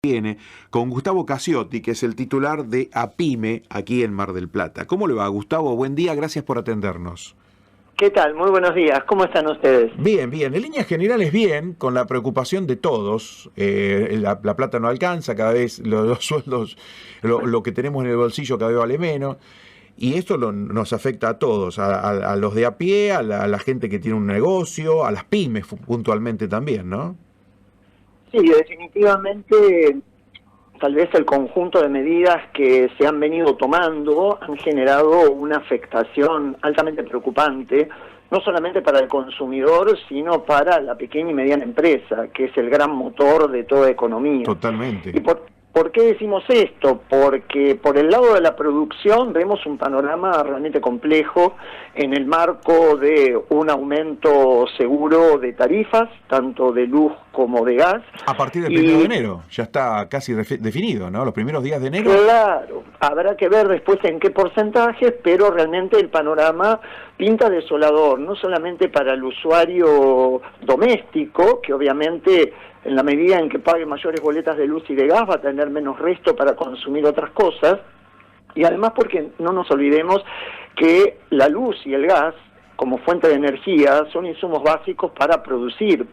Viene con Gustavo Casiotti, que es el titular de APYME aquí en Mar del Plata. ¿Cómo le va, Gustavo? Buen día, gracias por atendernos. ¿Qué tal? Muy buenos días. ¿Cómo están ustedes? Bien, bien. En líneas generales, bien, con la preocupación de todos. La plata no alcanza, cada vez los sueldos, lo que tenemos en el bolsillo cada vez vale menos. Y esto nos afecta a todos, a los de a pie, a la gente que tiene un negocio, a las pymes puntualmente también, ¿no? Sí, definitivamente, tal vez el conjunto de medidas que se han venido tomando han generado una afectación altamente preocupante, no solamente para el consumidor, sino para la pequeña y mediana empresa, que es el gran motor de toda economía. Totalmente. ¿Y por qué decimos esto? Porque por el lado de la producción vemos un panorama realmente complejo en el marco de un aumento seguro de tarifas, tanto de luz como de gas. A partir del 1 de enero, ya está casi definido, ¿no? Los primeros días de enero. Claro, habrá que ver después en qué porcentajes, pero realmente el panorama pinta desolador, no solamente para el usuario doméstico, que obviamente en la medida en que pague mayores boletas de luz y de gas va a tener menos resto para consumir otras cosas, y además porque no nos olvidemos que la luz y el gas como fuente de energía son insumos básicos para producir,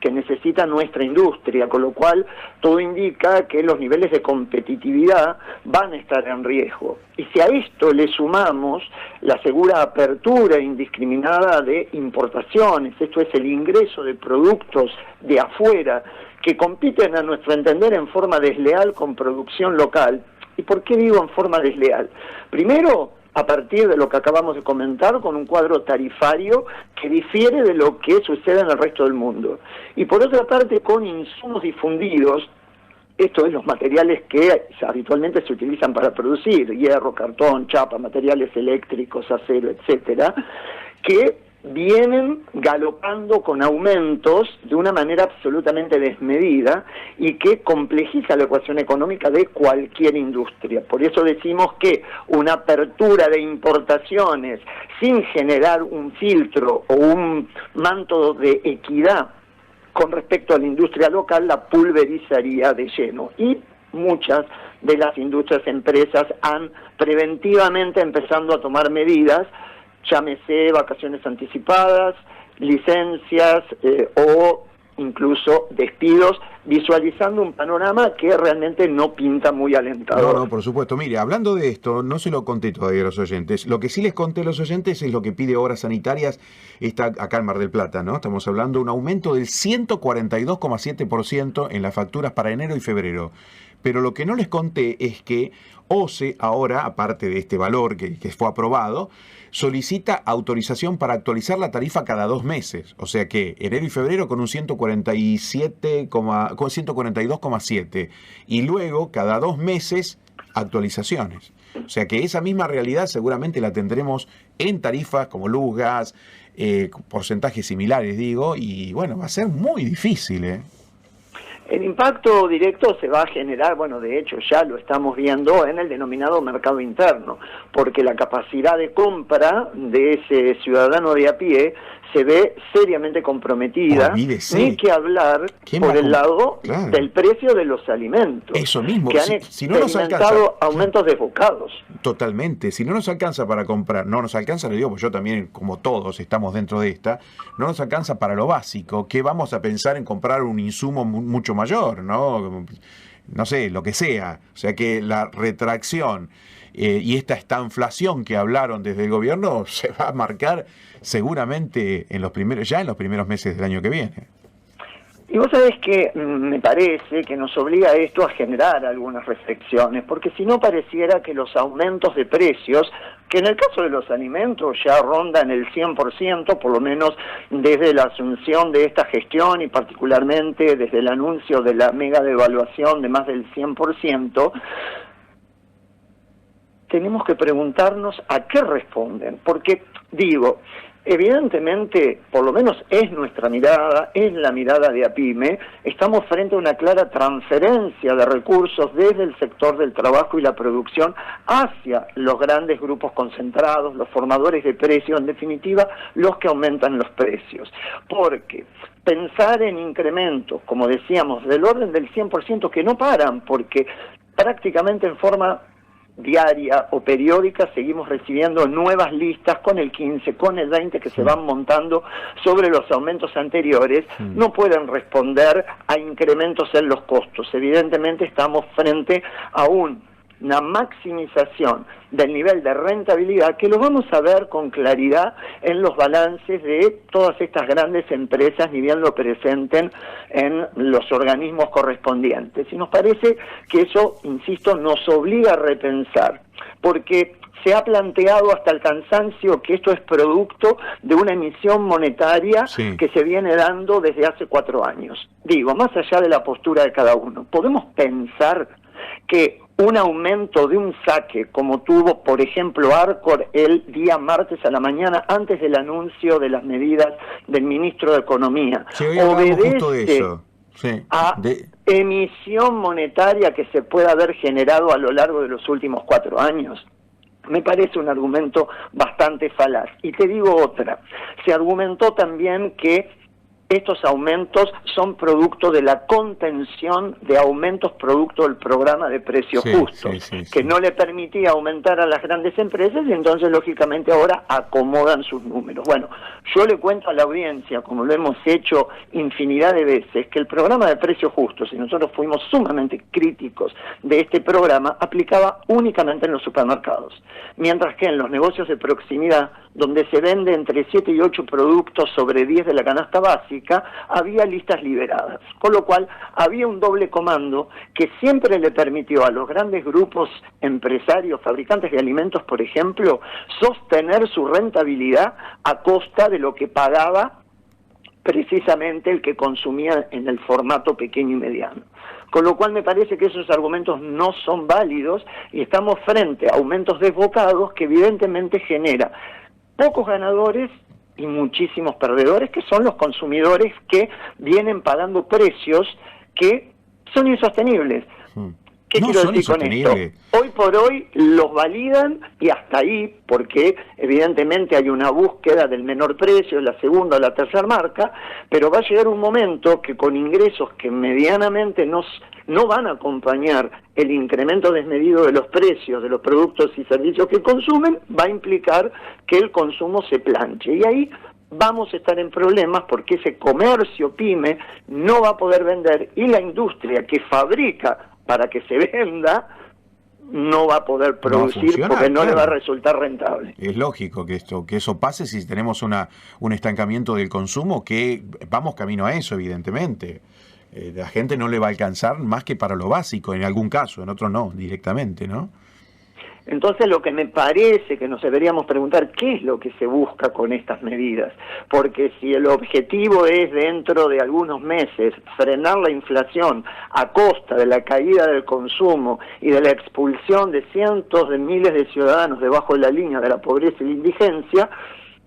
que necesita nuestra industria, con lo cual todo indica que los niveles de competitividad van a estar en riesgo. Y si a esto le sumamos la segura apertura indiscriminada de importaciones, esto es el ingreso de productos de afuera que compiten a nuestro entender en forma desleal con producción local. ¿Y por qué digo en forma desleal? Primero, a partir de lo que acabamos de comentar, con un cuadro tarifario que difiere de lo que sucede en el resto del mundo. Y por otra parte, con insumos difundidos, esto es los materiales que habitualmente se utilizan para producir, hierro, cartón, chapa, materiales eléctricos, acero, etcétera, que vienen galopando con aumentos de una manera absolutamente desmedida y que complejiza la ecuación económica de cualquier industria. Por eso decimos que una apertura de importaciones sin generar un filtro o un manto de equidad con respecto a la industria local la pulverizaría de lleno. Y muchas de las industrias, empresas han preventivamente empezando a tomar medidas, llámese vacaciones anticipadas, licencias o incluso despidos, visualizando un panorama que realmente no pinta muy alentador. No, por supuesto. Mire, hablando de esto, no se lo conté todavía a los oyentes. Lo que sí les conté a los oyentes es lo que pide Obras Sanitarias está acá en Mar del Plata, ¿no? Estamos hablando de un aumento del 142,7% en las facturas para enero y febrero. Pero lo que no les conté es que OCE ahora, aparte de este valor que fue aprobado, solicita autorización para actualizar la tarifa cada 2 meses. O sea que enero y febrero con un 142,7 y luego cada 2 meses actualizaciones. O sea que esa misma realidad seguramente la tendremos en tarifas como luz, gas, porcentajes similares, digo, y bueno, va a ser muy difícil, ¿eh? El impacto directo se va a generar, bueno, de hecho ya lo estamos viendo en el denominado mercado interno, porque la capacidad de compra de ese ciudadano de a pie se ve seriamente comprometida, ni que hablar por el lado del precio de los alimentos, eso mismo, que han experimentado aumentos desbocados. Totalmente, si no nos alcanza para comprar, no nos alcanza, le digo, pues yo también, como todos estamos dentro de esta, no nos alcanza para lo básico, que vamos a pensar en comprar un insumo mucho mayor, ¿no? No sé, lo que sea. O sea que la retracción y esta estanflación que hablaron desde el gobierno se va a marcar seguramente en los primeros meses del año que viene. Y vos sabés que me parece que nos obliga esto a generar algunas reflexiones, porque si no pareciera que los aumentos de precios, que en el caso de los alimentos ya rondan el 100%, por lo menos desde la asunción de esta gestión y particularmente desde el anuncio de la mega devaluación de más del 100%, tenemos que preguntarnos a qué responden, porque digo, Evidentemente, por lo menos es nuestra mirada, es la mirada de APYME, estamos frente a una clara transferencia de recursos desde el sector del trabajo y la producción hacia los grandes grupos concentrados, los formadores de precios, en definitiva, los que aumentan los precios. Porque pensar en incrementos, como decíamos, del orden del 100% que no paran, porque prácticamente en forma diaria o periódica seguimos recibiendo nuevas listas con el 15, con el 20 que se van montando sobre los aumentos anteriores, no pueden responder a incrementos en los costos. Evidentemente estamos frente a una maximización del nivel de rentabilidad que lo vamos a ver con claridad en los balances de todas estas grandes empresas, ni bien lo presenten en los organismos correspondientes. Y nos parece que eso, insisto, nos obliga a repensar, porque se ha planteado hasta el cansancio que esto es producto de una emisión monetaria que se viene dando desde hace 4 años. Digo, más allá de la postura de cada uno, podemos pensar que un aumento de un saque, como tuvo, por ejemplo, Arcor el día martes a la mañana, antes del anuncio de las medidas del ministro de Economía, obedece a emisión monetaria que se puede haber generado a lo largo de los últimos 4 años. Me parece un argumento bastante falaz. Y te digo otra, se argumentó también que estos aumentos son producto de la contención de aumentos producto del programa de precios justos, que no le permitía aumentar a las grandes empresas y entonces lógicamente ahora acomodan sus números. Bueno, yo le cuento a la audiencia, como lo hemos hecho infinidad de veces, que el programa de precios justos, y nosotros fuimos sumamente críticos de este programa, aplicaba únicamente en los supermercados, mientras que en los negocios de proximidad, donde se vende entre 7 y 8 productos sobre 10 de la canasta básica, había listas liberadas, con lo cual había un doble comando que siempre le permitió a los grandes grupos empresarios, fabricantes de alimentos, por ejemplo, sostener su rentabilidad a costa de lo que pagaba precisamente el que consumía en el formato pequeño y mediano. Con lo cual me parece que esos argumentos no son válidos y estamos frente a aumentos desbocados que evidentemente genera pocos ganadores y muchísimos perdedores, que son los consumidores que vienen pagando precios que son insostenibles. ¿Qué quiero decir con esto? Hoy por hoy los validan y hasta ahí, porque evidentemente hay una búsqueda del menor precio, la segunda o la tercera marca, pero va a llegar un momento que con ingresos que medianamente no van a acompañar el incremento desmedido de los precios de los productos y servicios que consumen, va a implicar que el consumo se planche. Y ahí vamos a estar en problemas porque ese comercio pyme no va a poder vender y la industria que fabrica para que se venda no va a poder producir porque no le va a resultar rentable. Es lógico que eso pase si tenemos un estancamiento del consumo, que vamos camino a eso, evidentemente. La gente no le va a alcanzar más que para lo básico, en algún caso, en otro no, directamente, ¿no? Entonces lo que me parece que nos deberíamos preguntar, ¿qué es lo que se busca con estas medidas? Porque si el objetivo es dentro de algunos meses frenar la inflación a costa de la caída del consumo y de la expulsión de cientos de miles de ciudadanos debajo de la línea de la pobreza y la indigencia,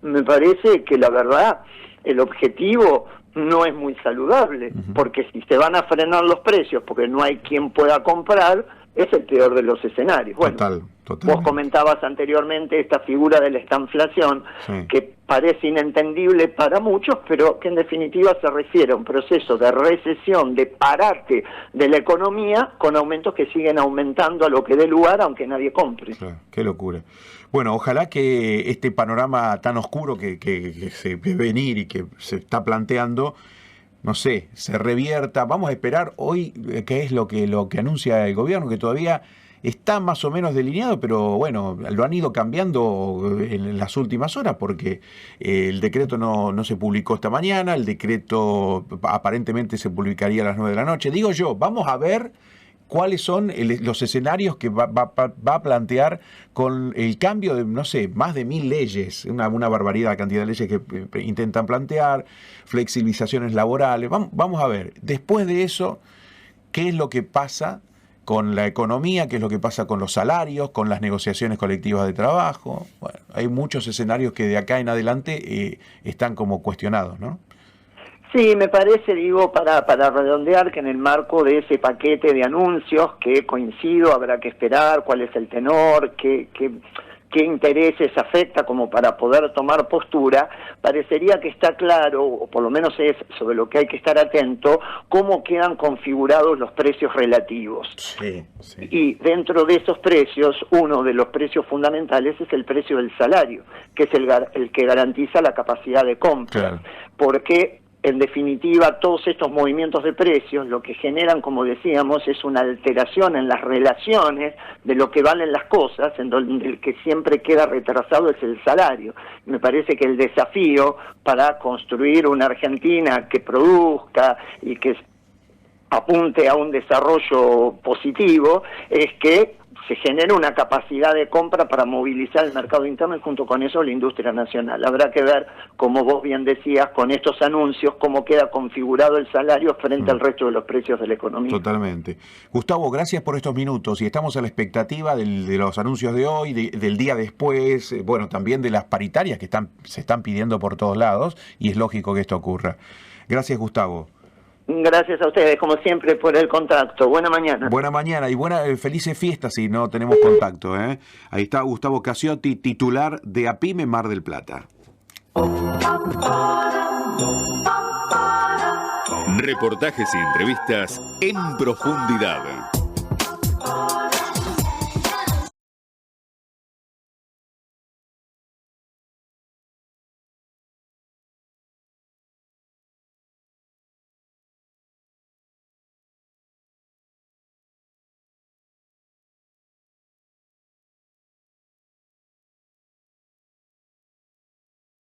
me parece que la verdad, el objetivo no es muy saludable, porque si se van a frenar los precios porque no hay quien pueda comprar, es el peor de los escenarios. Bueno, vos comentabas anteriormente esta figura de la estanflación, que parece inentendible para muchos, pero que en definitiva se refiere a un proceso de recesión, de parate de la economía, con aumentos que siguen aumentando a lo que dé lugar, aunque nadie compre. Claro, qué locura. Bueno, ojalá que este panorama tan oscuro que se ve venir y que se está planteando, no sé, se revierta. Vamos a esperar hoy qué es lo que anuncia el gobierno, que todavía está más o menos delineado, pero bueno, lo han ido cambiando en las últimas horas, porque el decreto no se publicó esta mañana, el decreto aparentemente se publicaría a las 9 de la noche. Digo yo, vamos a ver cuáles son los escenarios que va a plantear con el cambio de, no sé, más de 1000 leyes, una barbaridad la cantidad de leyes que intentan plantear, flexibilizaciones laborales. Vamos a ver, después de eso, qué es lo que pasa con la economía, qué es lo que pasa con los salarios, con las negociaciones colectivas de trabajo. Bueno, hay muchos escenarios que de acá en adelante están como cuestionados, ¿no? Sí, me parece, digo, para redondear, que en el marco de ese paquete de anuncios, que coincido, habrá que esperar cuál es el tenor, qué intereses afecta como para poder tomar postura, parecería que está claro, o por lo menos es sobre lo que hay que estar atento, cómo quedan configurados los precios relativos. Sí, sí. Y dentro de esos precios, uno de los precios fundamentales es el precio del salario, que es el que garantiza la capacidad de compra. Claro. Porque en definitiva, todos estos movimientos de precios lo que generan, como decíamos, es una alteración en las relaciones de lo que valen las cosas, en donde el que siempre queda retrasado es el salario. Me parece que el desafío para construir una Argentina que produzca y que apunte a un desarrollo positivo es que se genera una capacidad de compra para movilizar el mercado interno y junto con eso la industria nacional. Habrá que ver, como vos bien decías, con estos anuncios, cómo queda configurado el salario frente al resto de los precios de la economía. Totalmente. Gustavo, gracias por estos minutos y estamos a la expectativa de los anuncios de hoy, del día después, bueno, también de las paritarias que se están pidiendo por todos lados y es lógico que esto ocurra. Gracias, Gustavo. Gracias a ustedes, como siempre, por el contacto. Buena mañana. Buena mañana y felices fiestas si no tenemos contacto. Ahí está Gustavo Casiotti, titular de APYME Mar del Plata. Reportajes y entrevistas en profundidad.